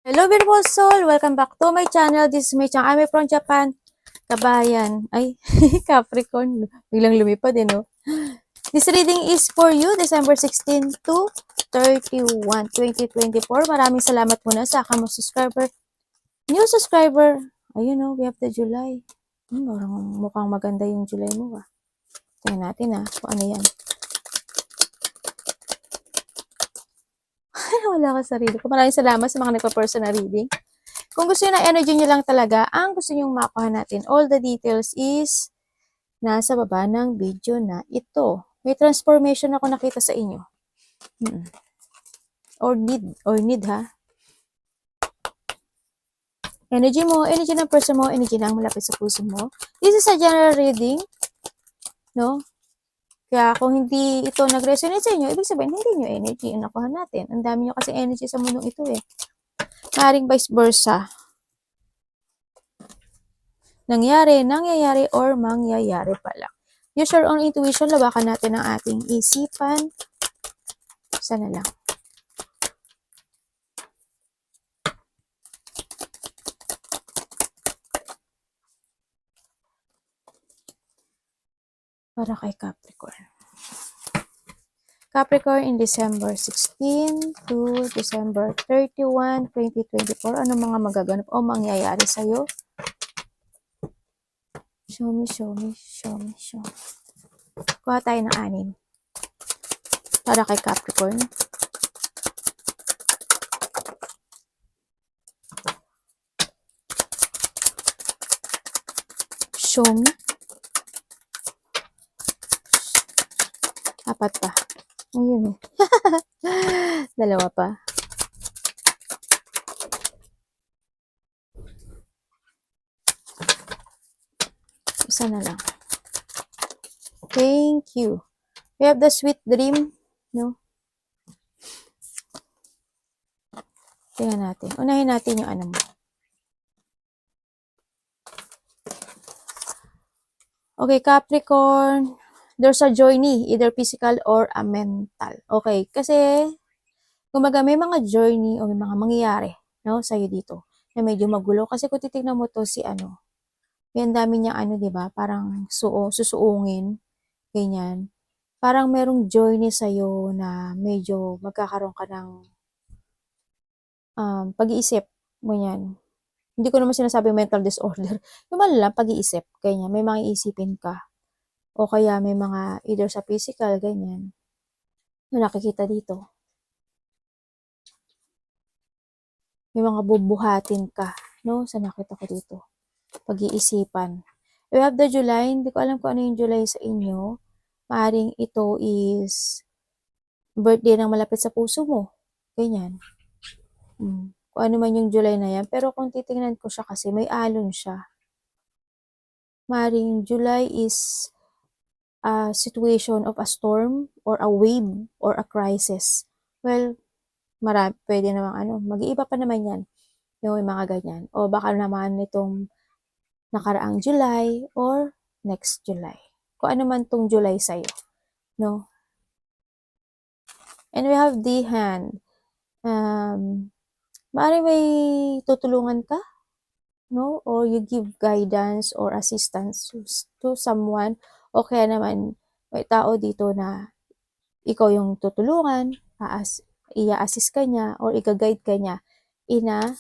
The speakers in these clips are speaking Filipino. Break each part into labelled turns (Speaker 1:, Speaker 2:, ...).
Speaker 1: Hello beautiful soul! Welcome back to my channel. This is my channel. I'm from Japan. Kabayan. Ay, Capricorn. Biglang lumipad no? This reading is for you, December 16 to 31, 2024. Maraming salamat muna sa aking subscriber. New subscriber. Ayun we have the July. Mukhang maganda yung July mo Tingnan natin kung ano yan. Wala ka sarili ko. Maraming salamat sa mga nagpa-personal reading. Kung gusto nyo ng energy nyo lang talaga, ang gusto nyo makuha natin, all the details is nasa baba ng video na ito. May transformation ako nakita sa inyo. Or need ha. Energy mo, energy ng person mo, energy lang malapit sa puso mo. This is a general reading. No? Kaya kung hindi ito nag-resonate sa inyo, ibig sabihin, hindi nyo energy ang nakuha natin. Ang dami nyo kasi energy sa mundong ito Maring vice versa. Nangyayari, or mangyayari pala. Use your own intuition, lawakan natin ang ating isipan. Sana lang. Para kay Capricorn. Capricorn in December 16 to December 31, 2024. Ano mga magaganap o mangyayari sa'yo? Show me. Kuha tayo ng 6. Para kay Capricorn. Show me. 4 pa. Ayun 2 pa. Isa na lang. Thank you. We have the sweet dream. No? Tingnan natin. Unahin natin yung ano mo. Okay, Capricorn. There's a journey, either physical or a mental. Okay, kasi kumbaga may mga journey o may mga mangyayari sa'yo dito na medyo magulo. Kasi kung titignan mo to si may dami niya di ba? Parang susuungin, ganyan. Parang merong journey sa'yo na medyo magkakaroon ka ng pag-iisip, ganyan. Hindi ko naman sinasabi mental disorder. Yung lang, pag-iisip, ganyan. May mga iisipin ka. O kaya may mga either sa physical, ganyan. Na nakikita dito. May mga bubuhatin ka, sa nakita ko dito. Pag-iisipan. We have the July. Hindi ko alam kung ano yung July sa inyo. Maaring ito is birthday ng malapit sa puso mo. Ganyan. Kung ano man yung July na yan. Pero kung titingnan ko siya kasi, may alon siya. Maaring July is a situation of a storm or a wave or a crisis. Well, pwede namang mag-iiba pa naman yan. Yung mga ganyan. O baka naman itong nakaraang July or next July. Kung ano man tong July sa'yo. No? And we have the hand. Maaari may tutulungan ka, or you give guidance or assistance to someone, o kaya naman may tao dito na ikaw yung tutulungan, i-assist ka niya, or i-guide ka niya in a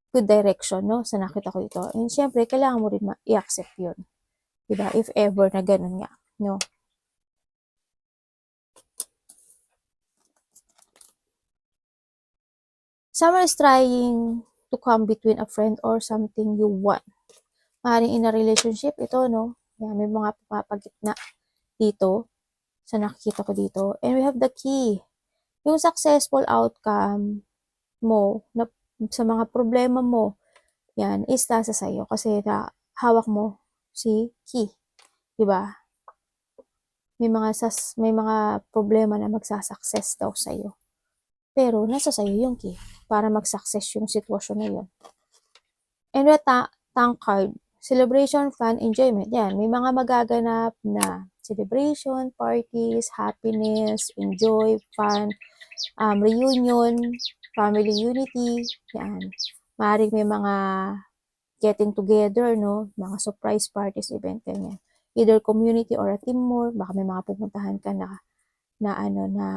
Speaker 1: good direction, sa nakita ko ito. And syempre, kailangan mo rin i-accept yun. Diba? If ever na ganun nga, Someone is trying to come between a friend or something you want. Maaaring in a relationship, ito, Yan, may mga pumapagitna dito sa nakikita ko dito. And we have the key. Yung successful outcome mo sa mga problema mo, yan, is nasa sa'yo. Kasi hawak mo si key. Diba? May mga problema na magsasucess daw sa'yo. Pero nasa sa'yo yung key para mag-success yung sitwasyon na yun. And with tank card, celebration, fun, enjoyment. Yan, may mga magaganap na celebration, parties, happiness, enjoy, fun, reunion, family unity, yan. Maaaring may mga getting together, no? Mga surprise parties, event, ganyan. Either community or a team more, baka may mga pupuntahan ka na ano, na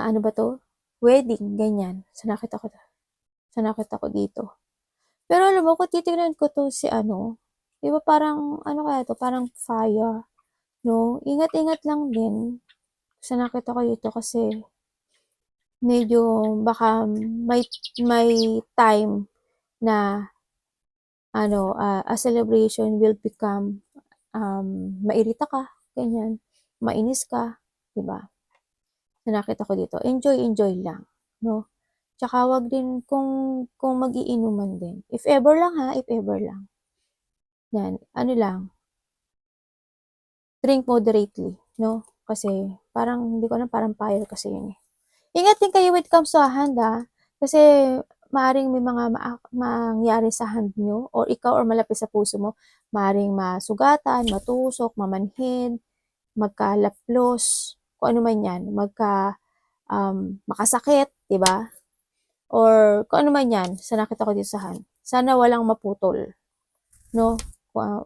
Speaker 1: ano ba to? Wedding, ganyan. Sa nakita ko dito. Pero alam mo, kung titignan ko to si ano, di ba parang, ano kaya to? Parang fire, no? Ingat-ingat lang din sa nakita ko dito kasi medyo baka may time na ano, a celebration will become mairita ka, ganyan, mainis ka, 'di ba? Na nakita ko dito, enjoy lang, no? Tsaka wag din kung mag-iinuman din. If ever lang ha, if ever lang. Yan, ano lang, drink moderately, no? Kasi parang hindi ko alam, parang fire kasi yun eh. Ingat din kayo when it comes to hand ha. Kasi maaring may mga mangyari sa hand nyo or ikaw or malapit sa puso mo, maaring masugatan, matusok, mamanhid, magkalaplos, kung ano man yan, makasakit, di ba? Or kung ano man yan, sa nakita ko dito sa hand. Sana walang maputol, no? Kung,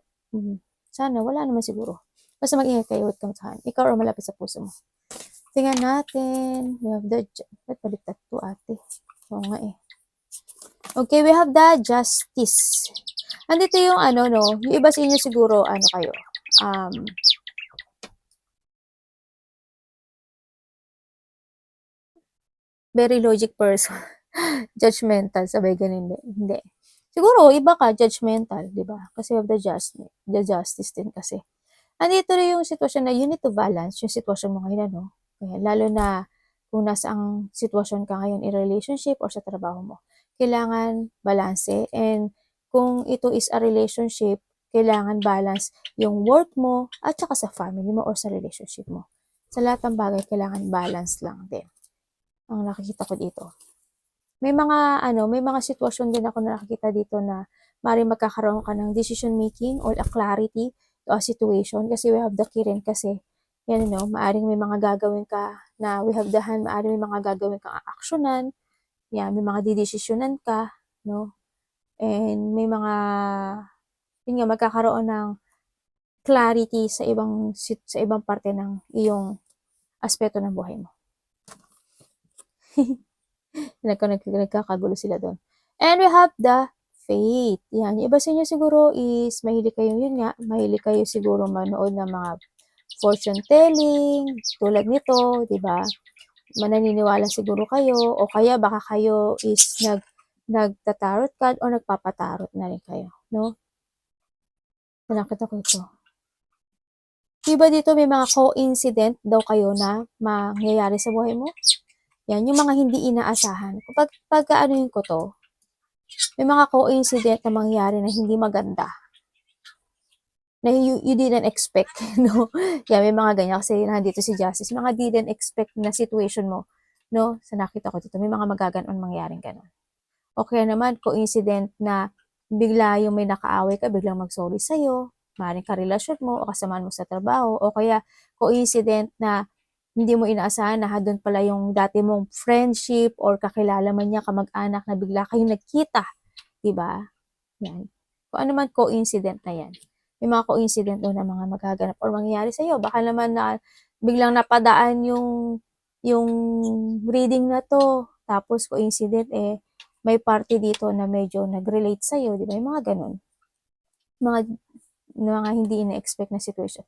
Speaker 1: sana, wala naman siguro. Basta mag-ingat kayo with comes to hand. Ikaw or malapit sa puso mo. Tingnan natin. We have the, ba't baliktad to ate? Oo nga eh. Okay, we have the justice. Andito yung ano, no? Yung iba sa inyo siguro, ano kayo? Very logic person. Judgmental, sabay ganun. Hindi. Siguro, iba ka, judgmental, di ba? Kasi of the justice din kasi. Andito rin yung sitwasyon na you need to balance yung sitwasyon mo ngayon, no? Kaya, lalo na kung nasa ang sitwasyon ka ngayon in relationship or sa trabaho mo. Kailangan balanse. And kung ito is a relationship, kailangan balance yung work mo at saka sa family mo or sa relationship mo. Sa lahat ng bagay, kailangan balance lang din. Ang nakikita ko dito. May mga sitwasyon din ako na nakikita dito na maaaring magkakaroon ka ng decision making or a clarity to a situation kasi we have the key rin kasi yan no, maaaring may mga gagawin ka na we have the hand, maaaring may mga gagawin kang aksyonan, yan, may mga didesisyonan ka, no? And may mga yun nga magkakaroon ng clarity sa ibang parte ng iyong aspeto ng buhay mo. Nagkakagulo sila doon. And we have the faith. Yan. Yung iba sa inyo siguro is mahilig kayo, yun nga, mahilig kayo siguro manood ng mga fortune telling, tulad nito, di ba? Mananiniwala siguro kayo, o kaya baka kayo is nagtatarot card o nagpapatarot na rin kayo, no? Nakita ko ito. Diba dito may mga coincident daw kayo na mangyayari sa buhay mo? Yan, yung mga hindi inaasahan. Pag ano ko to, may mga coincident na mangyayari na hindi maganda. Na you didn't expect, no? Yan, may mga ganyan kasi nandito si Justice. Mga didn't expect na situation mo, no? Sa nakita ko dito, may mga magaganon mangyaring ganon. O kaya naman, coincident na bigla yung may nakaaway ka, biglang mag-sorry sa'yo, maaaring karelasyon mo o kasamaan mo sa trabaho, o kaya coincident na hindi mo inaasahan na doon pala yung dati mong friendship or kakilala man niya, kamag-anak na bigla kayong nagkita, diba? Yan. Kung ano man coincident na yan. May mga coincident doon na mga magaganap or mangyayari sa'yo. Baka naman na biglang napadaan yung reading na to, tapos coincident may party dito na medyo nag-relate sa'yo, di ba? Yung mga ganun. Mga hindi ina-expect na situation.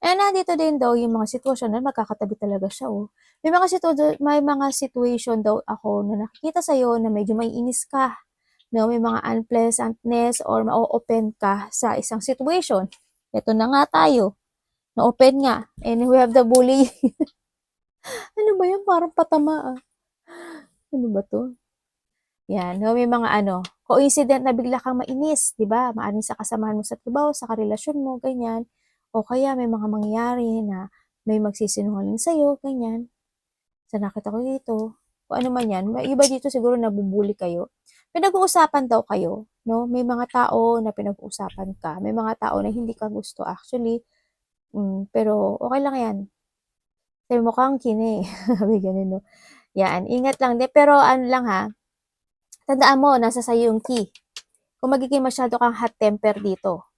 Speaker 1: And nandito din daw yung mga sitwasyon na magkakatabi talaga siya, oh. May mga situation daw ako na nakikita sa'yo na medyo may inis ka, no? May mga unpleasantness or ma-open ka sa isang situation. Ito na nga tayo. Na-open nga. And we have the bully. Ano ba yan? Parang patama, ah. Ano ba to? Yan, no, may mga coincident na bigla kang mainis, 'di ba? Maaring sa kasamahan mo sa trabaho, sa karelasyon mo, ganyan. O kaya may mga mangyayari na may magsisinungaling sa iyo, ganyan. Sa nakita ko dito, kung ano man 'yan, may iba dito siguro nabubuli kayo. Pinag-uusapan daw kayo, no? May mga tao na pinag-uusapan ka, may mga tao na hindi ka gusto actually. Pero okay lang 'yan. Sabi mo kang kini, sabi ganun, no? Yan, ingat lang din. Pero ano lang ha, tandaan mo, nasa sa'yo yung key. Kung magiging masyado kang hot temper dito,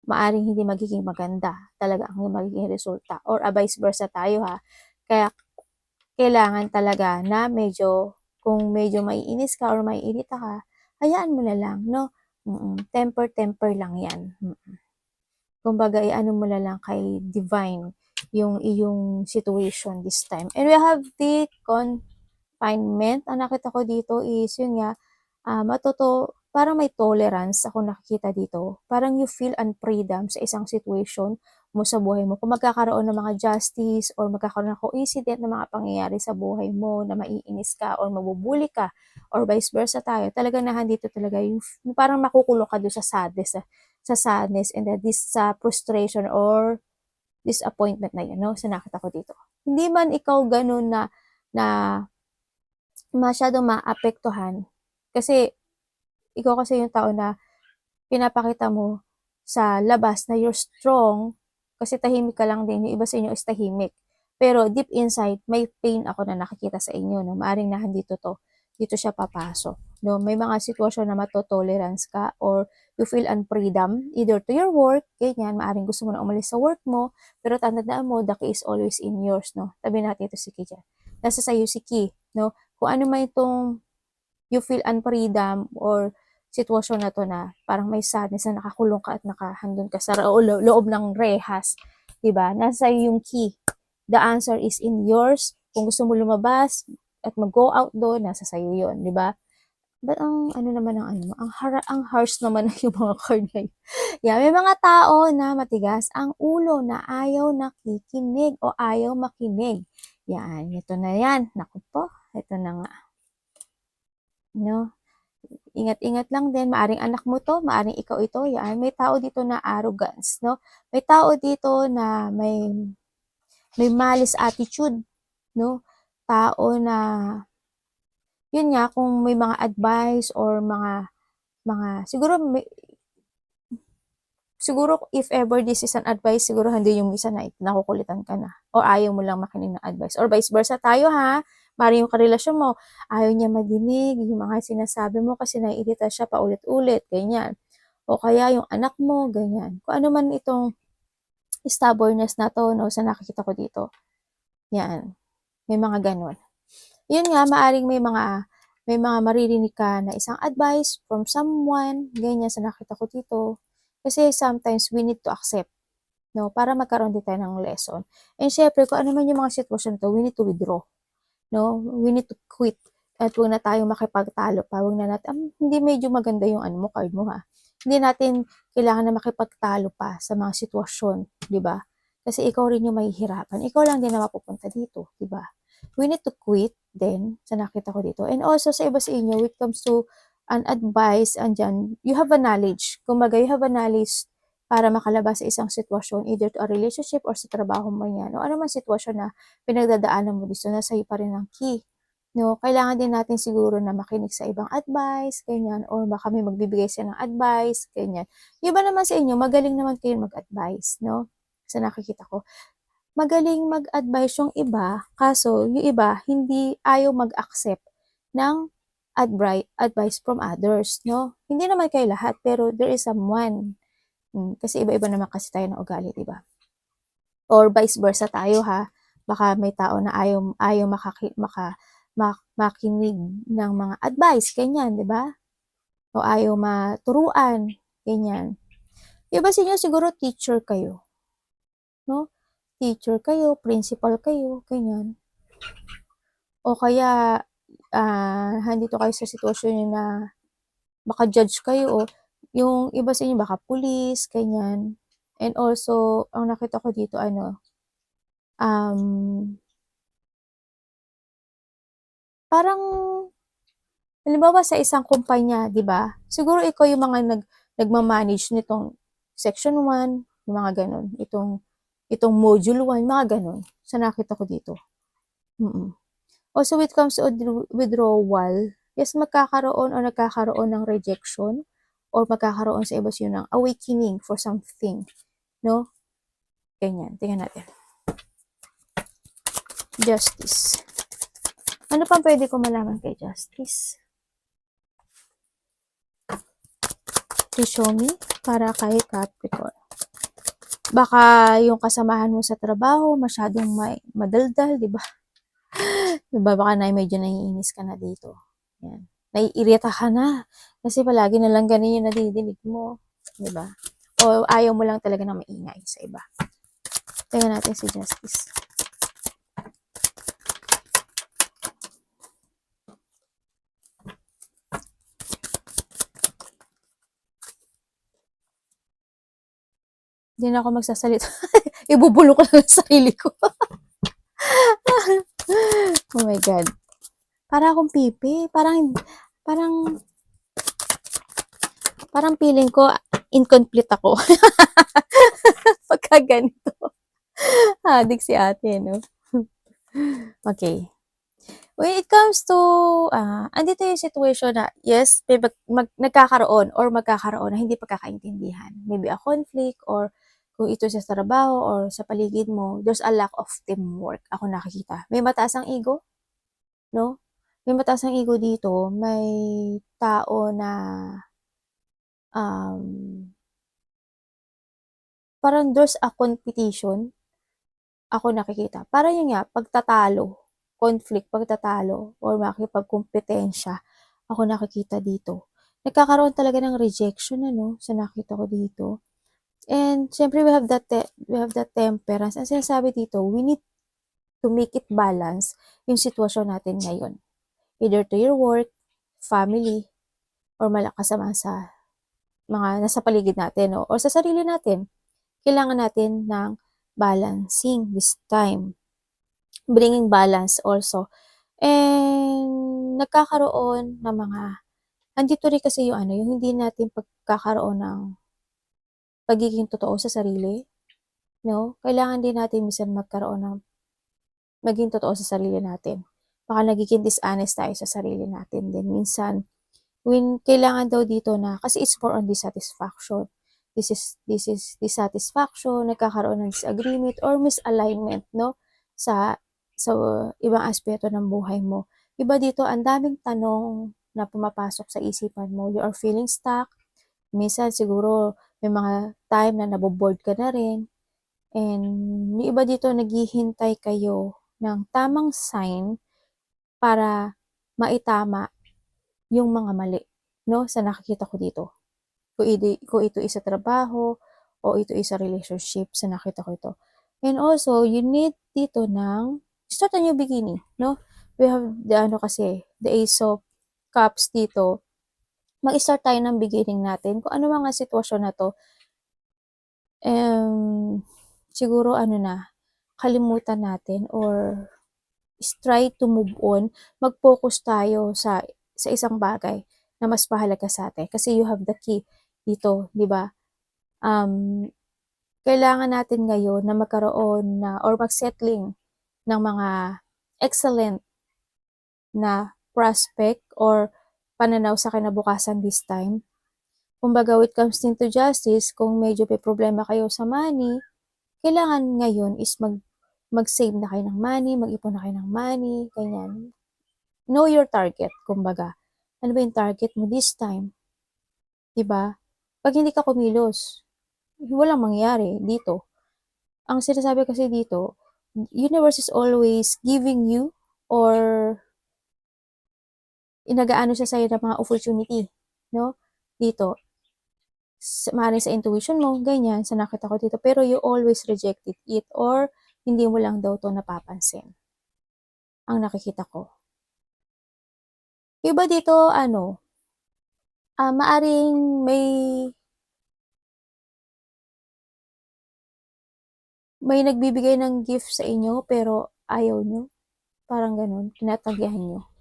Speaker 1: maaring hindi magiging maganda talaga ang magiging resulta. Or vice versa tayo ha. Kaya kailangan talaga na medyo, kung medyo maiinis ka or maiirita ka, hayaan mo na lang, no? Temper lang yan. Kumbaga, ano mo na lang kay divine yung iyong situation this time. And we have the confinement. Ang nakita ko dito is, yun nga, parang may tolerance ako nakikita dito. Parang you feel unfreedom sa isang situation mo sa buhay mo. Kung magkakaroon ng mga justice or magkakaroon ng coincident na mga pangyayari sa buhay mo na maiinis ka or mabubuli ka or vice versa tayo, talaga na dito talaga yung parang makukulong ka doon sa sadness and this sa frustration or disappointment na yun, no? Sa nakita ko dito. Hindi man ikaw ganun na masyadong maapektuhan kasi ikaw kasi yung tao na pinapakita mo sa labas na you're strong kasi tahimik ka lang din. Yung iba sa inyo is tahimik. Pero deep inside, may pain ako na nakikita sa inyo. No? Maaring dito to. Dito siya papasok. No? May mga sitwasyon na matotolerance ka or you feel unfreedom either to your work, ganyan, maaring gusto mo na umalis sa work mo, pero tandaan mo, the key is always in yours, no? Tabi natin ito si Key dyan. Nasa sayo si Key, no? Kung ano man itong you feel unfreedom or sitwasyon na to na parang may sadness na nakakulong ka at nakahandon ka sa loob ng rehas, 'di ba? Nasa yung key. The answer is in yours. Kung gusto mo lumabas at mag-go out doon, nasa sayo 'yon, 'di ba? But ang ano naman ang ang harsh naman ng yung mga card na yun. Yeah, may mga tao na matigas ang ulo na ayaw nakikinig o ayaw makinig. Yan, ito na yan. Naku po, ito na nga. No? Ingat-ingat lang din, maaring anak mo to, maaring ikaw ito, yan. May tao dito na arrogance, no? May tao dito na may malice attitude, no? Tao na, yun nga, kung may mga advice or siguro if ever this is an advice, siguro hindi yung isa na nakukulitan ka na or ayaw mo lang makinig ng advice or vice versa tayo ha. Mari yung karelasyon mo, ayaw niya madinig yung mga sinasabi mo kasi naiirita siya paulit-ulit, ganyan. O kaya yung anak mo, ganyan. Kung ano man itong stubbornness na to, no, sa nakikita ko dito. Yan. May mga ganun. Yun nga, maaring may mga maririnig ka na isang advice from someone, ganyan sa nakita ko dito. Kasi sometimes we need to accept, no, para magkaroon din tayo ng lesson. And syempre, kung ano man yung mga sitwasyon to, we need to withdraw. No? We need to quit. At huwag na tayong makipagtalo pa. Huwag na natin, hindi medyo maganda yung card mo ha. Hindi natin kailangan na makipagtalo pa sa mga sitwasyon, di ba? Kasi ikaw rin yung mahihirapan. Ikaw lang din na mapupunta dito, di ba? We need to quit then, sa nakita ko dito. And also, sa iba sa inyo, when it comes to an advice, andyan, you have a knowledge. Kumbaga, you have a knowledge para makalabas sa isang sitwasyon, either to a relationship or sa trabaho mo yan. O ano man sitwasyon na pinagdadaanan mo dito, nasa iyo pa rin ang key. No, kailangan din natin siguro na makinig sa ibang advice, ganyan, or baka may magbibigay siya ng advice, ganyan. Yung iba naman sa inyo, magaling naman kayo mag-advise, no? Sa nakikita ko. Magaling mag-advise yung iba, kaso yung iba hindi ayaw mag-accept ng advice from others, no? Hindi naman kayo lahat, pero there is someone. Kasi iba-iba naman kasi tayo ng ugali, di ba? Or vice versa tayo ha. Baka may tao na ayaw makinig ng mga advice, ganyan, di ba? O ayaw maturuan, ganyan. Iba sa inyo siguro teacher kayo, no? Teacher kayo, principal kayo, ganyan. O kaya, handito kayo sa sitwasyon na baka judge kayo, o yung iba sa inyo baka police, ganyan. And also, ang nakita ko dito, parang, halimbawa sa isang kumpanya, di ba? Siguro ikaw yung mga nagmamanage nitong section 1, yung mga ganun. Itong module 1, mga ganun. Sa nakita ko dito. Also, when it comes to withdrawal, yes, magkakaroon o nagkakaroon ng rejection or magkakaroon sa iba siya ng awakening for something. No? Ganyan. Tingnan natin. Justice. Ano pang pwede ko malaman kay Justice? To show me para kay Capricorn. Baka yung kasamahan mo sa trabaho masyadong madaldal, di ba? Diba, baka na medyo naiinis ka na dito. Yan. Naiirita ka na. Kasi palagi na lang ganun yung nadidinig mo. Di ba? O ayaw mo lang talaga na maingay sa iba. Tingnan natin si Justice. Hindi na ako magsasalita. Ibubulok ko lang ang sarili ko. Oh my God. Para akong pipi. Parang feeling ko incomplete ako. Pagka ganito. Adik si ate, no? Okay. When it comes to, andito yung situation na, yes, may nagkakaroon or magkakaroon na hindi pagkakaintindihan. Maybe a conflict or kung ito sa trabaho or sa paligid mo, there's a lack of teamwork. Ako nakikita. May mataas ang ego, no? May mataas ang ego dito. May tao na parang there's a competition. Ako nakikita. Parang yun nga, pagtatalo, conflict, pagtatalo, or makikipagkumpetensya, ako nakikita dito. Nagkakaroon talaga ng rejection, ano, sa nakita ko dito. And, syempre, we have that temperance. Ang sinasabi dito, we need to make it balance yung sitwasyon natin ngayon. Either to your work, family, or kasama sa mga nasa paligid natin, no? Or sa sarili natin. Kailangan natin ng balancing this time. Bringing balance also. And nagkakaroon ng mga, andito rin kasi yung yung hindi natin pagkakaroon ng pagiging totoo sa sarili, no? Kailangan din natin minsan magkaroon ng maging totoo sa sarili natin. Baka nagiging dishonest tayo sa sarili natin din. Minsan, when kailangan daw dito na, kasi it's for on dissatisfaction. This is dissatisfaction, nagkakaroon ng disagreement or misalignment, no? Sa ibang aspeto ng buhay mo. Iba dito, ang daming tanong na pumapasok sa isipan mo. You are feeling stuck. Minsan siguro may mga time na naboboard ka na rin. And yung iba dito, naghihintay kayo ng tamang sign para maitama yung mga mali, no? Sa nakikita ko dito. Kung ito isa trabaho o ito isa relationship, sa nakita ko ito. And also, you need dito ng start a new beginning, no? We have the Ace of Cups dito. Mag-start tayo ng beginning natin. Kung ano mga sitwasyon na to, siguro kalimutan natin or try to move on. Mag-focus tayo sa isang bagay na mas mahalaga sa atin. Kasi you have the key dito, di ba? Kailangan natin ngayon na magkaroon na or mag-settling ng mga excellent na prospect or pananaw sa kinabukasan this time. Kumbaga, when it comes into justice, kung medyo may problema kayo sa money, kailangan ngayon is mag-save na kayo ng money, mag-ipon na kayo ng money, ganyan. Know your target, kumbaga. Ano ba yung target mo this time? Diba? Pag hindi ka kumilos, walang mangyari dito. Ang sinasabi kasi dito, universe is always giving you or inagaano siya sa'yo ng mga opportunity, no? Dito, maaaring sa intuition mo, ganyan, sa nakita ko dito, pero you always rejected it or hindi mo lang daw to napapansin. Ang nakikita ko. Iba dito, maaring may nagbibigay ng gift sa inyo pero ayaw nyo. Parang ganun, tinatagyahan nyo.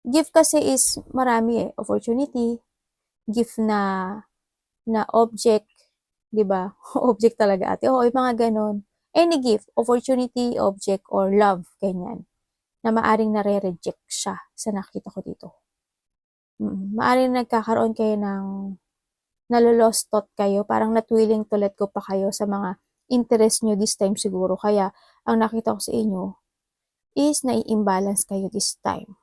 Speaker 1: Gift kasi is marami opportunity, gift na object, 'di ba? Object talaga ate. Oo, yung mga ganun. Any gift, opportunity, object, or love, ganyan. Na maaring nare-reject siya sa nakita ko dito. Maaring nagkakaroon kayo ng nalolost thought kayo, parang not willing to let go pa kayo sa mga interest nyo this time siguro. Kaya, ang nakita ko sa inyo, is nai-imbalance kayo this time.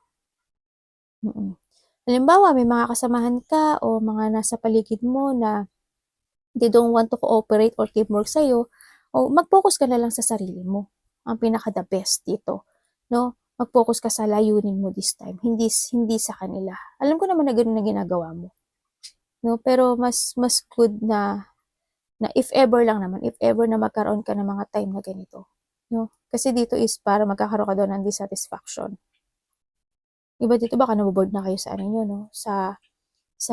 Speaker 1: Halimbawa, may mga kasamahan ka o mga nasa paligid mo na they don't want to cooperate or teamwork sa'yo, o mag-focus ka na lang sa sarili mo. Ang pinaka the best dito, no? Mag-focus ka sa layunin mo this time, hindi sa kanila. Alam ko naman na gano'n na ginagawa mo, no? Pero mas good na if ever lang naman, if ever na magkaroon ka ng mga time na ganito, no? Kasi dito is para magkakaroon ka daw ng dissatisfaction. Iba dito baka naboboard na kayo sa ano nyo, no? Sa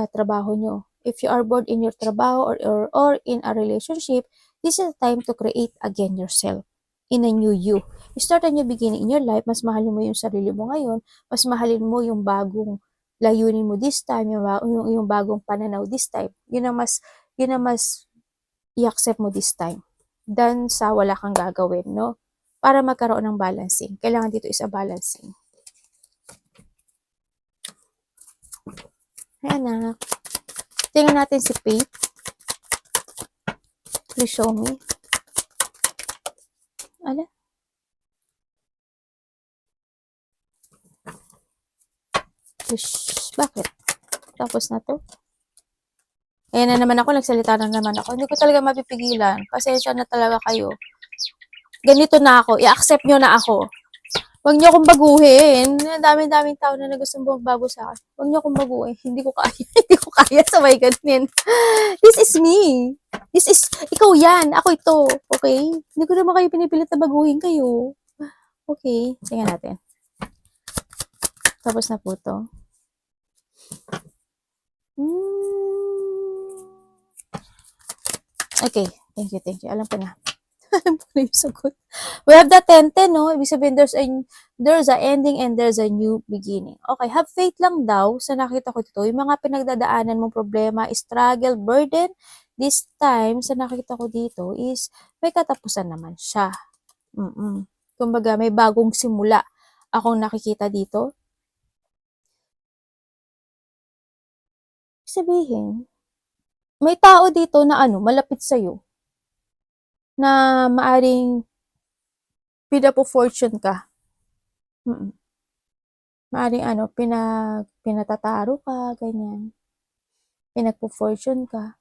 Speaker 1: trabaho nyo. If you are bored in your trabaho or in a relationship, this is the time to create again yourself in a new you. You start a new beginning in your life, mas mahalin mo yung sarili mo ngayon, mas mahalin mo yung bagong layunin mo this time, yung bagong pananaw this time. Yun ang mas i-accept mo this time than sa wala kang gagawin, no? Para magkaroon ng balancing. Kailangan dito is a balancing. Ay, anak. Tingnan natin si Faith. Please show me. Ala? Bakit? Tapos na to? Ayan na naman ako, nagsalita na naman ako. Hindi ko talaga mapipigilan. Pasensya na talaga kayo. Ganito na ako. I-accept nyo na ako. Huwag nyo akong baguhin. Dami-daming tao na gustong bago sa akin. Huwag nyo akong baguhin. Hindi ko kaya. Hindi ko kaya. Sabay ganyan. This is me. Ikaw yan. Ako ito. Okay? Hindi ko naman kayo pinipilit na baguhin kayo. Okay. Tingnan natin. Tapos na po to. Okay. Thank you. Alam ko na. Alam ko na yung sagot. We have the 10-10, no? Ibig sabihin, there's a ending and there's a new beginning. Okay, have faith lang daw sa nakita ko dito. Yung mga pinagdadaanan mong problema, struggle, burden, this time, sa nakita ko dito is may katapusan naman siya. Kumbaga, may bagong simula akong nakikita dito. Sabihin, may tao dito na malapit sa'yo, na maaring pinapo-fortune ka. Maaring pinatataro ka, ganyan. Pinagpo-fortune ka.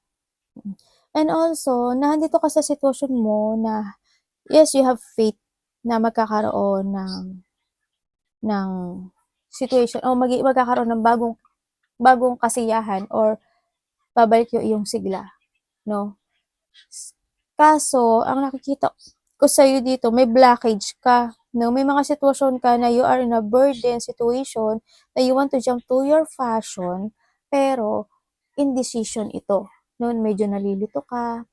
Speaker 1: And also, nandito ka sa sitwasyon mo na, yes, you have faith na magkakaroon ng situation, o magkakaroon ng bagong kasiyahan, or babalik yung iyong sigla, no? Kaso, ang nakikita ko sa'yo dito, may blockage ka, no? May mga sitwasyon ka na you are in a burden situation na you want to jump to your passion, pero indecision ito, no? Medyo nalilito ka,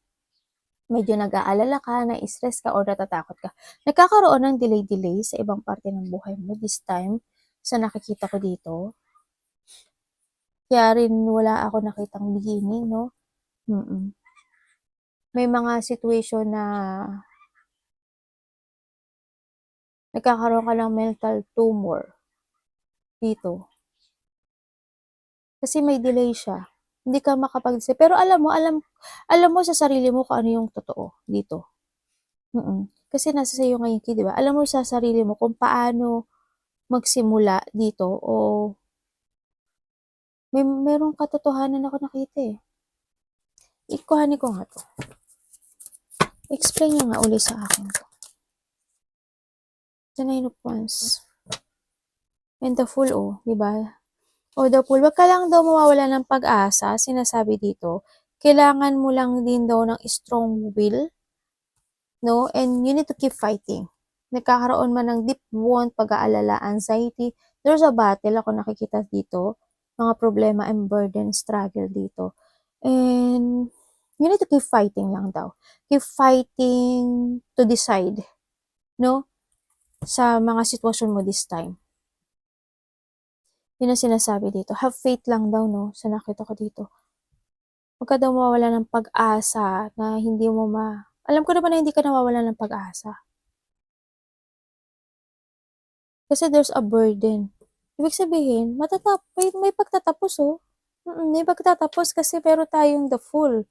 Speaker 1: medyo nag-aalala ka, na-stress ka, or natatakot ka. Nagkakaroon ng delay sa ibang parte ng buhay mo this time, sa nakikita ko dito. Kaya rin wala ako nakitang beginning, no? May mga situation na nagkakaroon ka ng mental tumor dito. Kasi may delay siya. Hindi ka makapag-isip. Pero alam mo sa sarili mo kung ano yung totoo dito. Kasi nasa sa'yo ngayon, di ba? Alam mo sa sarili mo kung paano magsimula dito, o merong katotohanan ako nakita eh. Ikuhanin ko nga to. Explain niya nga uli sa akin to. The Nine of Wands. And the Fool, di ba? O the Fool, wag ka lang daw mawawala ng pag-asa, sinasabi dito. Kailangan mo lang din daw ng strong will, no? And you need to keep fighting. Nagkakaroon man ng deep wound, pag-aalala, anxiety, there's a battle ako nakikita dito. Mga problema and burden, struggle dito. And you need to keep fighting lang daw. Keep fighting to decide, no? Sa mga sitwasyon mo this time. Yun ang sinasabi dito. Have faith lang daw, no? Sa nakita ko dito. Huwag ka daw mawawala ng pag-asa na hindi mo Alam ko naman na hindi ka nawawala ng pag-asa. Kasi there's a burden. Ibig sabihin, may pagtatapos, oh. May pagtatapos kasi pero tayong the Fool.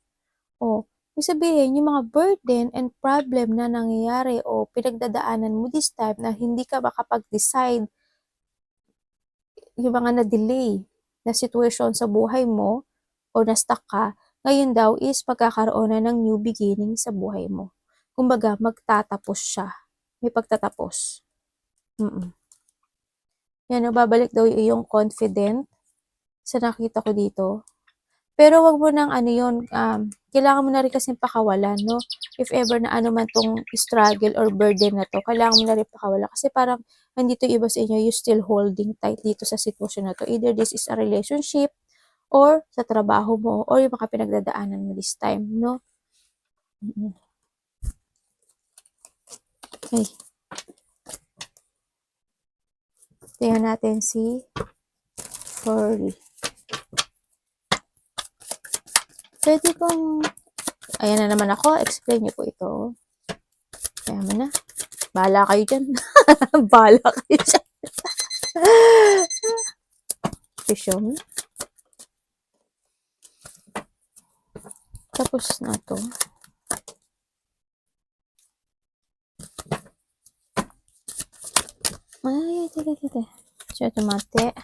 Speaker 1: Oh, Ibig sabihin, yung mga burden and problem na nangyayari o pinagdadaanan mo this time na hindi ka makapag-decide, yung mga na-delay na situation sa buhay mo o na-stuck ka, ngayon daw is magkakaroon na ng new beginning sa buhay mo. Kumbaga, magtatapos siya. May pagtatapos. Yan, babalik daw yung iyong confident sa nakita ko dito. Pero wag mo nang ano yun, kailangan mo na rin kasi pakawalan, no? If ever na ano man tong struggle or burden na to, kailangan mo na rin pakawalan. Kasi parang nandito iba sa inyo, you still holding tight dito sa sitwasyon na to. Either this is a relationship, or sa trabaho mo, or yung mga pinagdadaanan mo this time, no? Okay. Tingnan natin si Furry. Pwede kong, ayan na naman ako, explain niyo po ito. Kaya mo na. Bahala kayo dyan. Bahala kayo dyan. Show me. Tapos na to. Ay, teka. So, tumate.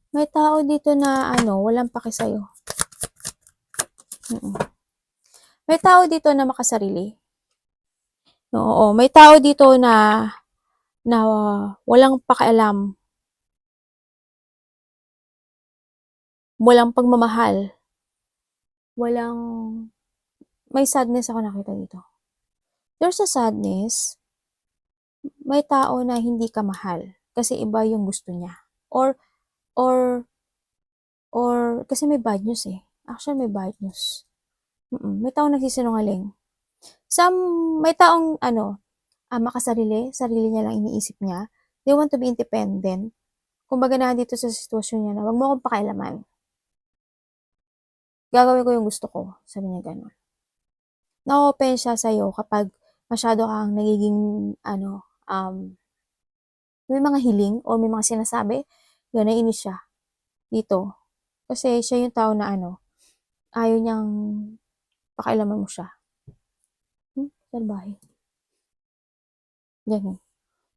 Speaker 1: May tao dito na, walang paki sa'yo. May tao dito na makasarili. Oo, may tao dito na walang pakialam. Walang pagmamahal. May sadness ako nakita dito. There's a sadness. May tao na hindi ka mahal kasi iba yung gusto niya. Or kasi may bad news eh. Actually, may bad news. May taong nagsisinungaling. May taong, makasarili, sarili niya lang iniisip niya. They want to be independent. Kumbaga na dito sa sitwasyon niya na, wag mo akong pakialaman. Gagawin ko yung gusto ko. Sabi niya gano'n. Na-open siya sa'yo kapag masyado kang nagiging, may mga hiling o may mga sinasabi, yun, naiinis siya dito. Kasi siya yung tao na ayaw niyang pakialaman mo siya. Salbahe.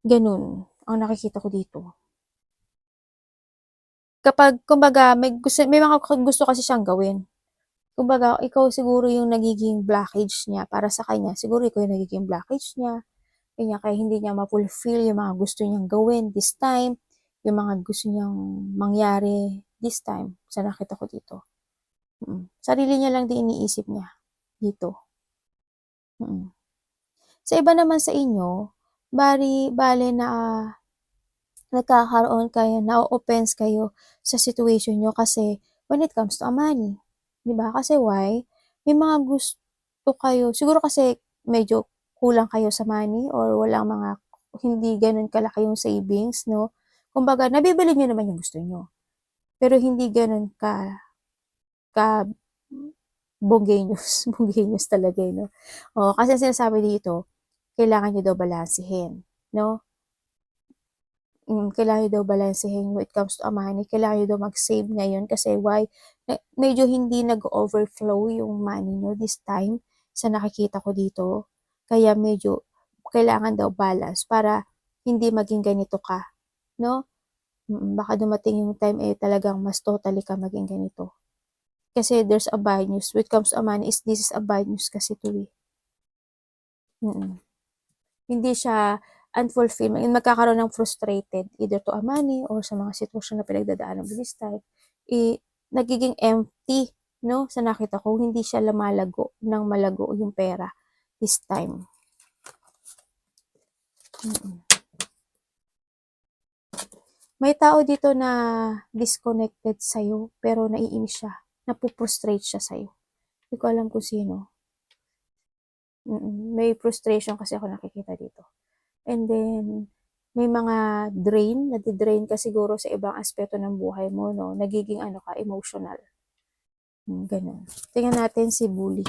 Speaker 1: Ganun ang nakikita ko dito. Kapag, kumbaga, may mga gusto kasi siyang gawin. Kumbaga, ikaw siguro yung nagiging blockage niya para sa kanya. Siguro ikaw yung nagiging blockage niya. Kaya hindi niya ma-fulfill yung mga gusto niyang gawin this time. Yung mga gusto niyang mangyari this time. Sa nakita ko dito. Sarili niya lang din iniisip niya dito. Sa iba naman sa inyo, bale na nagkakaroon kayo, na-offense kayo sa situation nyo kasi when it comes to money. Diba? Kasi why? May mga gusto kayo, siguro kasi medyo kulang kayo sa money or walang hindi ganun kalaki yung savings, no? Kumbaga, nabibili nyo naman yung gusto nyo. Pero hindi ganun ka bonggenyos. Bonggenyos talaga, no? O, kasi sinasabi dito, kailangan nyo daw balansehin, no? Kailangan nyo daw balansehin when it comes to money. Kailangan nyo daw mag-save ngayon kasi why? Medyo hindi nag-overflow yung money nyo this time sa nakikita ko dito. Kaya medyo kailangan daw balance para hindi maging ganito ka, no? Baka dumating yung time talagang mas totally ka maging ganito. Kasi there's a bad news. When it comes to money, this is a bad news kasi to Hindi siya unfulfillment. Magkakaroon ng frustrated either to a money or sa mga sitwasyon na pinagdadaanan mo this time. Nagiging empty, no? Sa nakita ko, hindi siya lumalago ng malago yung pera this time. May tao dito na disconnected sa'yo pero naiinis siya. Napuprostrate siya sa'yo. Hindi ko alam kung sino. May frustration kasi ako nakikita dito. And then, may mga nadi-drain ka siguro sa ibang aspeto ng buhay mo, no? Nagiging emotional. Ganun. Tingnan natin si Bully.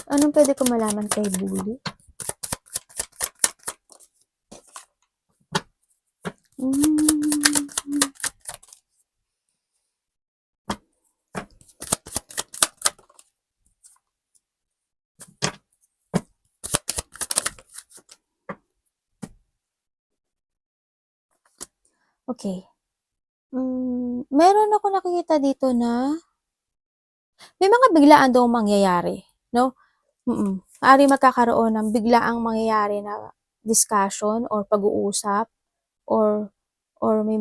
Speaker 1: Anong pwede ko malaman kay Bully? Okay. Meron ako nakikita dito na may mga biglaan daw mangyayari, no? Maaaring magkakaroon ng biglaang mangyayari na discussion or pag-uusap or may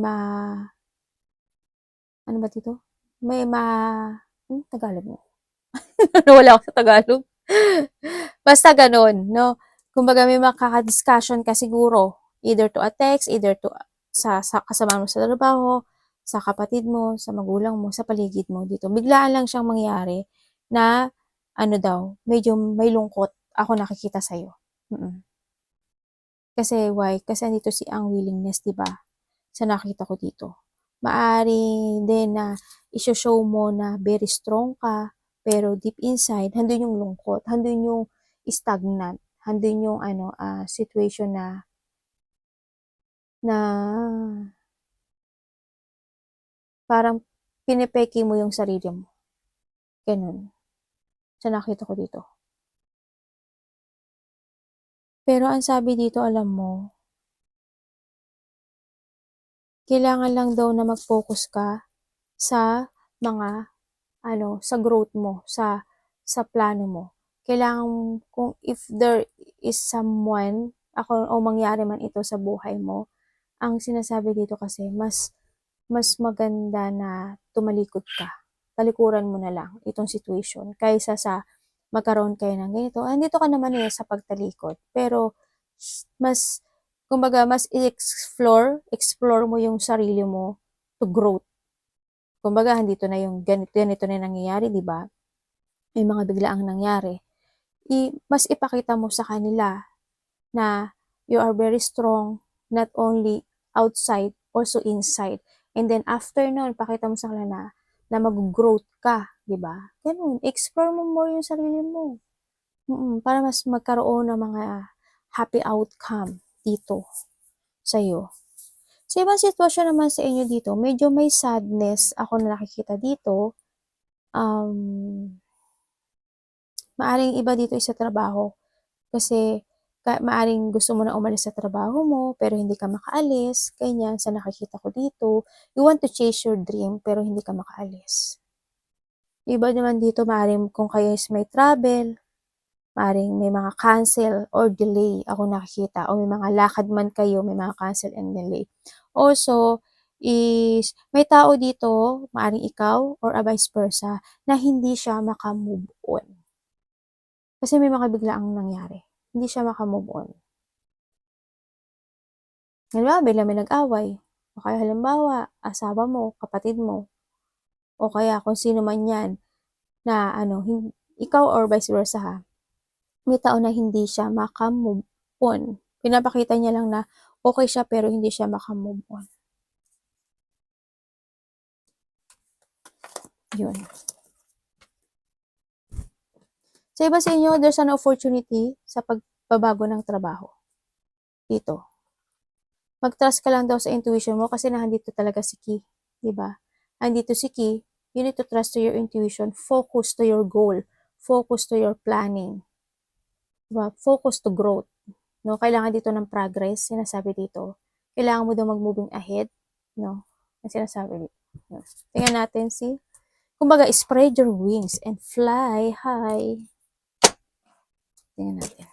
Speaker 1: ano ba dito? May Tagalog mo? Nawala ako sa Tagalog. Basta gano'n, no? Kumbaga may makaka-discussion ka siguro, either to a text, either to sa kasama mo sa trabaho, sa kapatid mo, sa magulang mo, sa paligid mo dito. Biglaan lang siyang mangyari na ano daw, medyo may lungkot ako nakikita sa'yo. Kasi why? Kasi andito si ang willingness, 'di ba? Sa nakita ko dito. Maari din na i-show mo na very strong ka, pero deep inside, handun yung lungkot, handun yung stagnant, handun yung situation na parang pinepeke mo yung sarili mo. Ganun. Sa nakita ko dito. Pero ang sabi dito, alam mo, kailangan lang daw na mag-focus ka sa mga sa growth mo, sa plano mo. Kailangan kung if there is someone o mangyari man ito sa buhay mo, ang sinasabi dito kasi mas maganda na tumalikod ka. Talikuran mo na lang itong situation kaysa sa magkaroon kayo ng ganito. Andito ka naman sa pagtalikod. Pero mas kumbaga mas explore mo yung sarili mo to growth. Kumbaga, andito na yung ganito na nangyayari, di ba? May mga biglaang nangyari. Mas ipakita mo sa kanila na you are very strong, not only outside, also inside. And then after nun, pakita mo sa kanila na mag-growth ka, di ba? Ganun, explore mo more yung sarili mo. Para mas magkaroon ng mga happy outcome dito sa'yo. Sa ibang sitwasyon naman sa inyo dito, medyo may sadness ako na nakikita dito. Maaring iba dito sa trabaho. Kasi maaring gusto mo na umalis sa trabaho mo, pero hindi ka makaalis. Ganyan, sa nakikita ko dito. You want to chase your dream, pero hindi ka makaalis. Iba naman dito, maaring kung kayo is may travel, maaring may mga cancel or delay ako nakikita. O may mga lakad man kayo, may mga cancel and delay. Also, is may tao dito, maaring ikaw or vice versa, na hindi siya makamove on. Kasi may mga biglaang nangyari. Hindi siya makamove on. Halimbawa, bigla may nag-away. O kaya halimbawa, asawa mo, kapatid mo, o kaya kung sino man yan, na ikaw or vice versa ha, may tao na hindi siya makamove on. Pinapakita niya lang na okay siya pero hindi siya makamove on. Yun. Sa iba sa inyo, there's an opportunity sa pagbabago ng trabaho. Dito. Mag-trust ka lang daw sa intuition mo kasi nandito talaga si Ki. Diba? Nandito si Ki, you need to trust to your intuition. Focus to your goal. Focus to your planning. Diba? Focus to growth. No? Kailangan dito ng progress, sinasabi dito. Kailangan mo daw mag-moving ahead. No? Ang sinasabi dito. No? Tingnan natin kumbaga, spread your wings and fly high. Tingnan natin.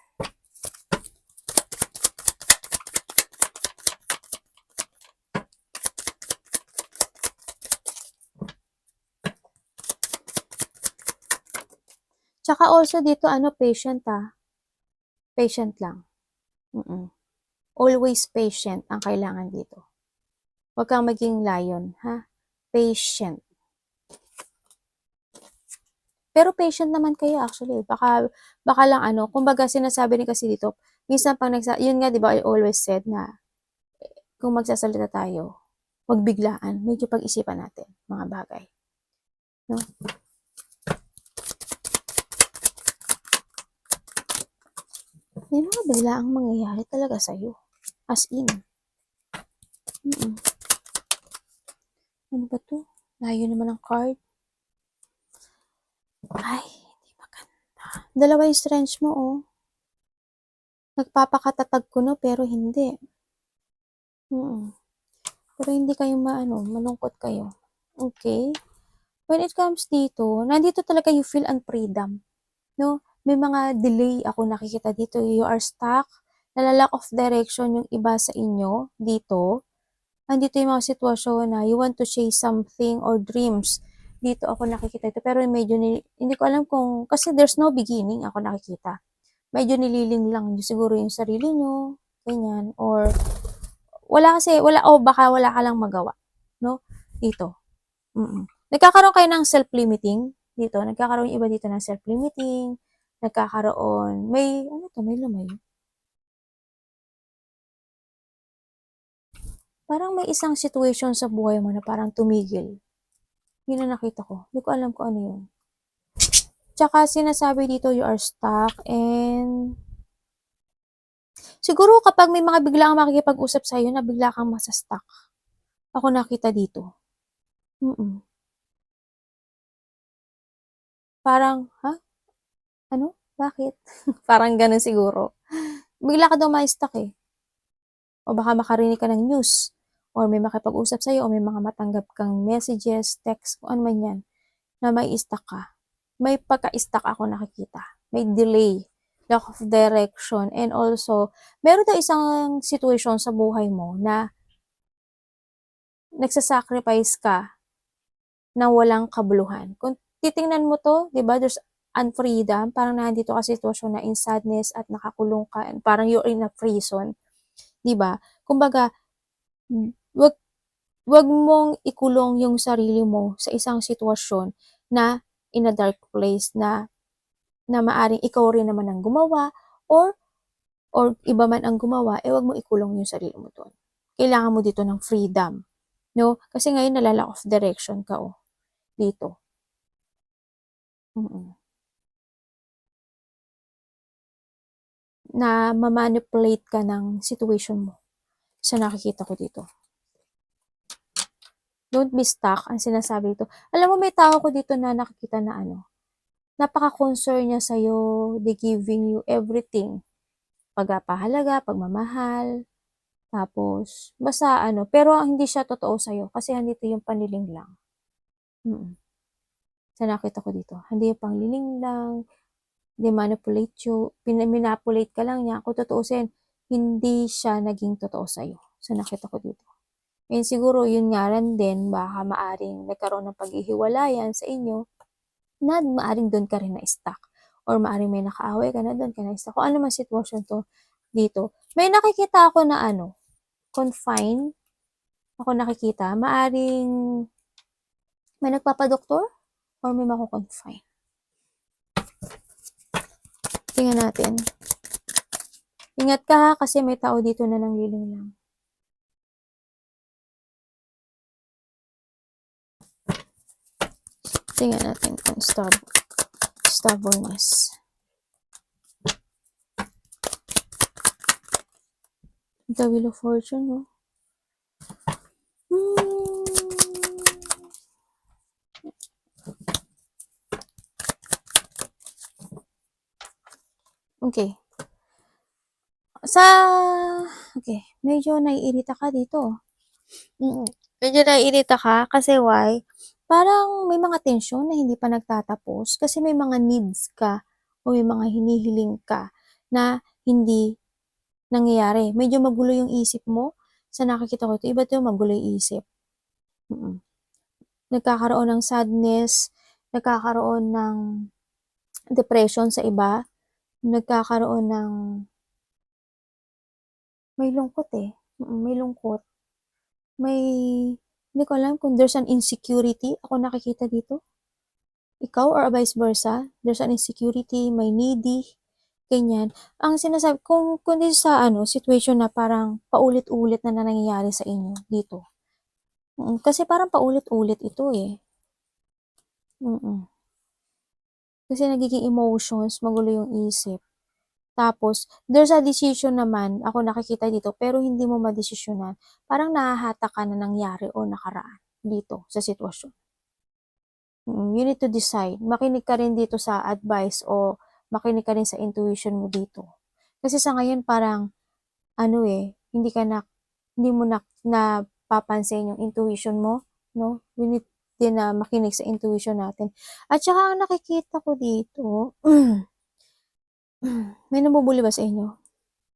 Speaker 1: Tsaka also dito, patient Patient lang. Always patient ang kailangan dito. Huwag kang maging lion, ha? Patient. Pero patient naman kayo actually. Baka lang kumbaga sinasabi rin kasi dito, minsan pang yun nga 'di ba, I always said na kung magsasalita tayo, huwag biglaan, medyo pag-isipan natin mga bagay. No? May mga biglaang mangyayari talaga sa'yo. As in. Ano ba to? Layo naman ang card. Ay, hindi maganda. Dalawa yung strengths mo, oh. Nagpapakatatag ko no, pero hindi. Pero hindi kayo malungkot kayo. Okay? When it comes dito, nandito talaga you feel unfreedom. No? May mga delay ako nakikita dito. You are stuck. Nalalack of direction yung iba sa inyo dito. Andito yung mga sitwasyon na you want to chase something or dreams. Dito ako nakikita ito. Pero medyo hindi ko alam kung, kasi there's no beginning ako nakikita. Medyo nililing lang siguro yung sarili nyo, ganyan, or baka wala ka lang magawa, no? Dito. Nagkakaroon kayo ng self-limiting dito. Nagkakaroon yung iba dito ng self-limiting. Nagkakaroon, may lamay. Parang may isang situation sa buhay mo na parang tumigil. Yun ang nakita ko. Hindi ko alam kung ano yun. Tsaka sinasabi dito, you are stuck and siguro kapag may mga bigla kang makikipag-usap sa'yo na bigla kang masa-stuck. Ako nakita dito. Parang, ha? Ano? Bakit? Parang ganun siguro. Bigla ka daw ma-stuck eh. O baka makarinig ka ng news. Or may makipag-usap sa'yo o may mga matanggap kang messages, text, kung ano man yan, na may stuck ka. May pagka-stuck ako nakikita. May delay, lack of direction, and also, meron daw isang situation sa buhay mo na nagsasacrifice ka na walang kabuluhan. Kung titingnan mo to, di ba, there's unfreedom, parang nandito ka sitwasyon na in sadness at nakakulong ka, and parang you're in a prison. Di ba? Kumbaga, wag mong ikulong yung sarili mo sa isang sitwasyon na in a dark place na maaring ikaw rin naman ang gumawa or iba man ang gumawa, wag mo ikulong yung sarili mo doon. Kailangan mo dito ng freedom. No? Kasi ngayon nalalack of direction ka dito. Na ma-manipulate ka ng situation mo sa nakikita ko dito. Don't be stuck, ang sinasabi dito. Alam mo, may tao ko dito na nakikita na napaka-concern niya sa'yo, they giving you everything. Pagpapahalaga, pagmamahal, tapos, basta pero hindi siya totoo sa'yo kasi andito yung paniling lang. Sa nakita ko dito, hindi yung pangliling lang, they manipulate you, minapulate ka lang niya. Kung tutuusin, hindi siya naging totoo sa'yo. Sa nakita ko dito. And siguro, yun nga rin din, baka maaring nagkaroon ng paghihiwalayan sa inyo, na maaring doon ka rin na-stuck. Or maaring may nakaaway ka na doon ka na-stuck. Kung ano man sitwasyon to dito. May nakikita ako na confine. Ako nakikita. Maaring may nagpapadoktor or may mako-confine. Tingnan natin. Ingat ka ha, kasi may tao dito na nangliling lang. Tingnan natin kung stubbornness. The Wheel of Fortune, no? Okay. Okay, medyo naiirita ka dito. Medyo naiirita ka kasi why? Parang may mga tensyon na hindi pa nagtatapos kasi may mga needs ka o may mga hinihiling ka na hindi nangyayari. Medyo magulo yung isip mo. Sa nakikita ko ito, iba ito magulo yung isip. Nagkakaroon ng sadness, nagkakaroon ng depression sa iba, nagkakaroon ng may lungkot may lungkot. Hindi ko alam kung there's an insecurity ako nakikita dito. Ikaw or vice versa, there's an insecurity, may needy, ganyan. Ang sinasabi, kung dito sa situation na parang paulit-ulit na nangyayari sa inyo dito. Kasi parang paulit-ulit ito Kasi nagiging emotions, magulo yung isip. Tapos, there's a decision naman, ako nakikita dito, pero hindi mo madesisyonan. Parang nahahata ka na nangyari o nakaraan dito sa sitwasyon. You need to decide. Makinig ka rin dito sa advice o makinig ka rin sa intuition mo dito. Kasi sa ngayon parang, hindi mo na papansin yung intuition mo, no? We need din na makinig sa intuition natin. At saka ang nakikita ko dito, may namubuli ba sa inyo?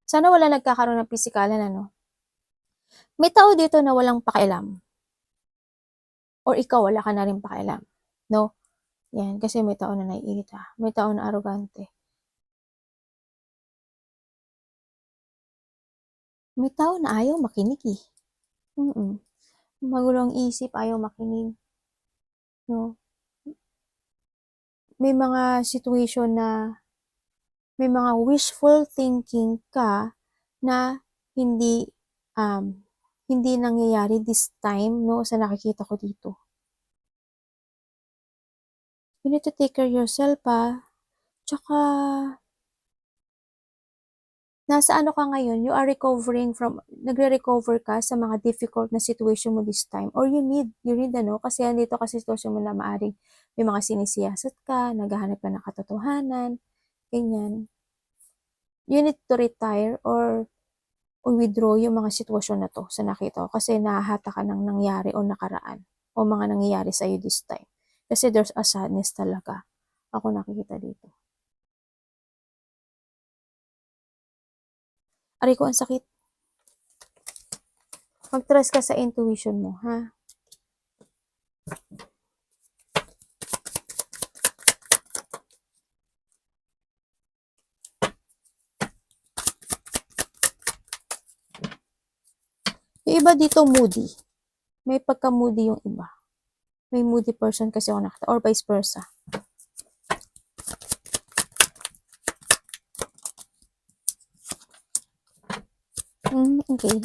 Speaker 1: Sana wala nagkakaroon ng pisikalan, ano? May tao dito na walang pakialam. Or ikaw, wala ka na rin pakialam. No? Yan, kasi may tao na naiirita. May tao na arrogante. May tao na ayaw makinig eh. Magulong isip, ayaw makinig. No? May mga situation na may mga wishful thinking ka na hindi hindi nangyayari this time, no, sa nakikita ko dito. You need to take care of yourself, Tsaka, nasa ano ka ngayon, you are recovering from, nagre-recover ka sa mga difficult na situation mo this time. Or you need ano, kasi andito kasi sitwasyon mo na maaring may mga sinisiyasat ka, naghahanap ka ng katotohanan, ganyan. You need to retire or withdraw yung mga sitwasyon na to sa nakita ko kasi nahahata ka ng nangyari o nakaraan o mga nangyayari sa'yo this time. Kasi there's a sadness talaga. Ako nakikita dito. Aray ko, ang sakit. Mag-trust ka sa intuition mo, ha? Yung iba dito moody. May pagka-moody yung iba. May moody person kasi ako nakita. Or vice versa. Okay.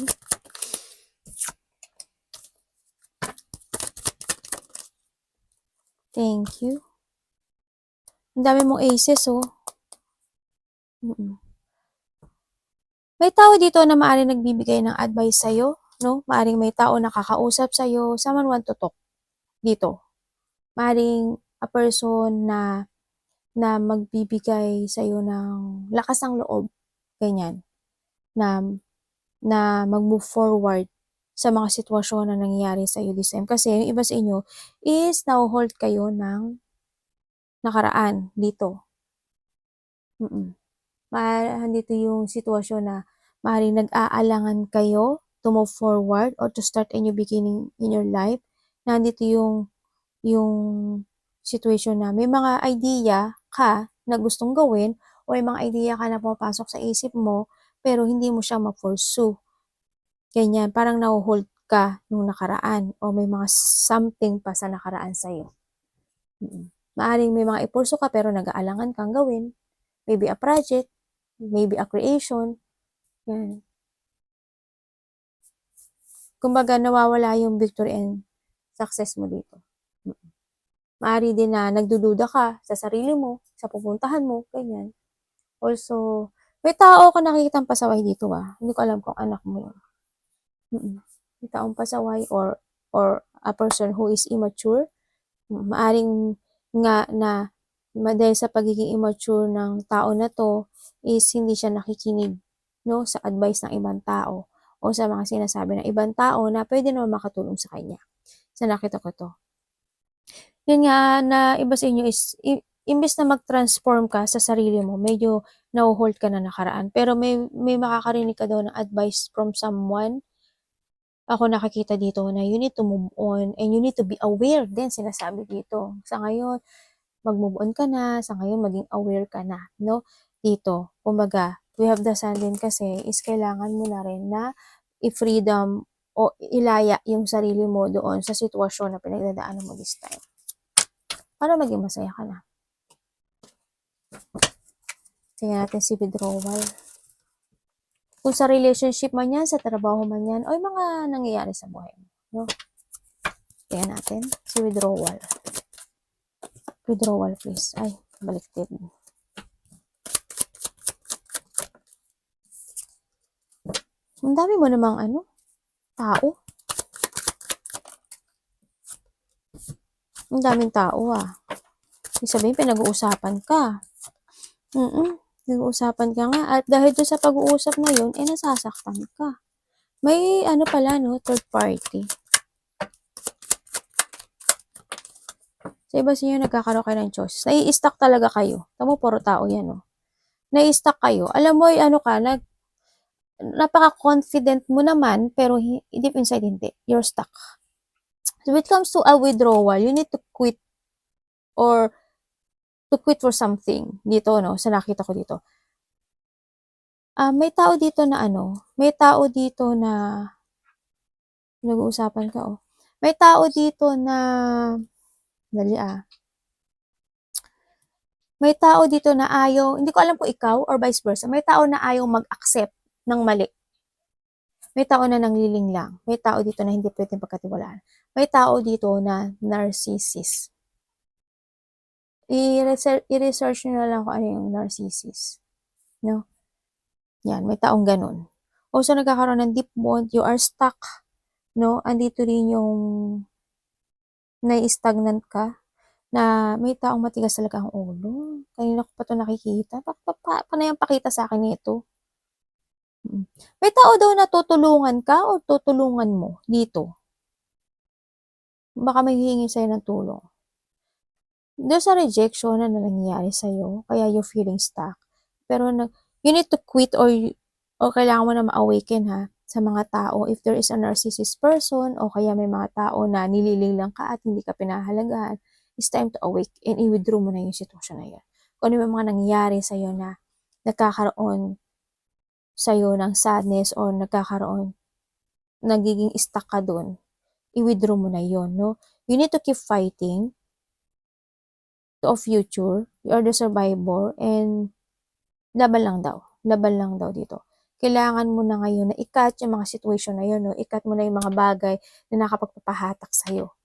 Speaker 1: Thank you. Ang dami mong aces, oh. May tao dito na maaaring nagbibigay ng advice sa'yo, no? Maaaring may tao na kakausap sa'yo. Someone want to talk dito. Maaaring a person na magbibigay sa'yo ng lakas ng loob. Ganyan. Na mag-move forward sa mga sitwasyon na nangyayari sa'yo this time. Kasi yung iba sa inyo is na-hold kayo ng nakaraan dito. Nandito yung sitwasyon na maaaring nag-aalangan kayo to move forward or to start a new beginning in your life. Nandito yung situation na may mga idea ka na gustong gawin o may mga idea ka na pumapasok sa isip mo pero hindi mo siya ma-pursue. Ganyan, parang na-hold ka nung nakaraan o may mga something pa sa nakaraan sa'yo. Maaaring may mga ipurso ka pero nag-aalangan kang gawin. Maybe a project, maybe a creation. Yan. Kumbaga, nawawala yung victory and success mo dito. Maari din na nagdududa ka sa sarili mo, sa pupuntahan mo, ganyan. Also, may tao ka nakikitang pasaway dito, Hindi ko alam kung anak mo yun. May taong pasaway or a person who is immature. Maaring nga na dahil sa pagiging immature ng tao na to is hindi siya nakikinig, no, sa advice ng ibang tao o sa mga sinasabi ng ibang tao na pwede naman makatulong sa kanya. Sa nakita ko to. Yun nga na iba sa inyo is imbes na mag-transform ka sa sarili mo, medyo na-hold ka na nakaraan. Pero may makakarinig ka daw ng advice from someone. Ako nakikita dito na you need to move on and you need to be aware din, sinasabi dito. Sa ngayon, mag-move on ka na, sa ngayon maging aware ka na, no? Dito, kumbaga, we have the sun din kasi is kailangan mo na rin na i-freedom o ilaya yung sarili mo doon sa sitwasyon na pinagdadaanan mo this time. Para maging masaya ka na. Tingnan natin si withdrawal. Kung sa relationship man yan, sa trabaho man yan, o yung mga nangyayari sa buhay mo, no? Tingnan natin si withdrawal. Withdrawal, please. Ay, baliktad. Ang dami mo namang tao. Ang daming tao, Ibig sabihin, pinag-uusapan ka. Nag-uusapan ka nga. At dahil doon sa pag-uusap na yun, nasasaktan ka. May ano pala, no? Third party. Sa iba sa inyo, nagkakaroon kayo ng choices. Nai-stuck talaga kayo. Tamo, puro tao yan, no? Nai-stuck kayo. Alam mo, ano ka, napaka-confident mo naman, pero deep inside, hindi. You're stuck. So, when it comes to a withdrawal, you need to quit or to quit for something. Dito, no? Sa nakita ko dito. May tao dito na may tao dito na nag-uusapan ka, oh. May tao dito na dali May tao dito na ayaw, hindi ko alam kung ikaw or vice versa. May tao na ayaw mag-accept ng mali. May tao na nangliling lang. May tao dito na hindi pwedeng pagkatiwalaan. May tao dito na narcissist. I-research nyo na lang kung ano yung narcissist. No? Yan, may taong ganun. O so nagkakaroon ng deep bond, you are stuck. No? Andito rin yung nai-stagnant ka na may taong matigas talaga ang ulo. Kanina ko pa ito nakikita. Paano yung pakita sa akin nito? May tao daw na tutulungan ka o tutulungan mo dito. Baka may hihingi sa'yo ng tulong. Doon sa rejection na nangyayari sa'yo, kaya you're feeling stuck. Pero you need to quit or kailangan mo na ma-awaken sa mga tao. If there is a narcissist person o kaya may mga tao na nililing lang ka at hindi ka pinahalagahan, it's time to awake and i-withdraw mo na yung sitwasyon na yun. Kung ano yung mga nangyayari sa'yo na nagkakaroon sa'yo ng sadness or nagiging stuck ka doon, i-withdraw mo na yun, no? You need to keep fighting to a future. You are the survivor and laban lang daw dito. Kailangan mo na ngayon na i-cut yung mga situation na yun, no? I-cut mo na yung mga bagay na nakapagpapahatak sa'yo.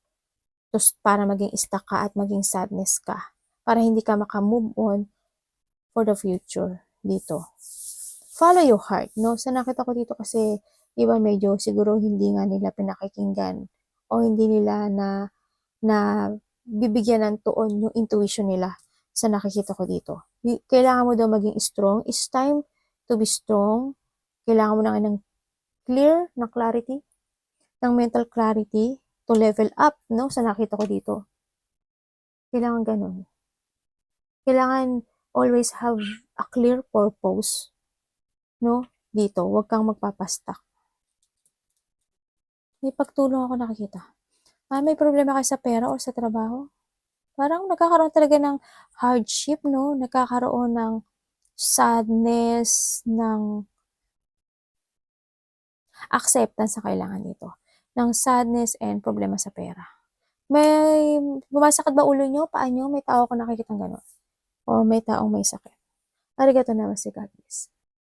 Speaker 1: Para maging stuck ka at maging sadness ka. Para hindi ka makamove on for the future dito. Follow your heart, no? Sa nakita ko dito kasi, iba medyo siguro hindi nga nila pinakikinggan o hindi nila na bibigyan ng tuon yung intuition nila sa nakikita ko dito. Kailangan mo daw maging strong. It's time to be strong. Kailangan mo na ng clear na clarity, ng mental clarity to level up, no? Sa nakita ko dito. Kailangan ganun. Kailangan always have a clear purpose, no? Dito, huwag kang magpapastak. May pagtulong ako nakikita. May problema kayo sa pera o sa trabaho? Parang nagkakaroon talaga ng hardship, no? Nagkakaroon ng sadness, ng acceptance sa kailangan dito. Ng sadness and problema sa pera. May bumasakit ba ulo nyo? Paa nyo? May tao ako nakikita gano'n. O may taong may sakit. Arigato namaste, God bless.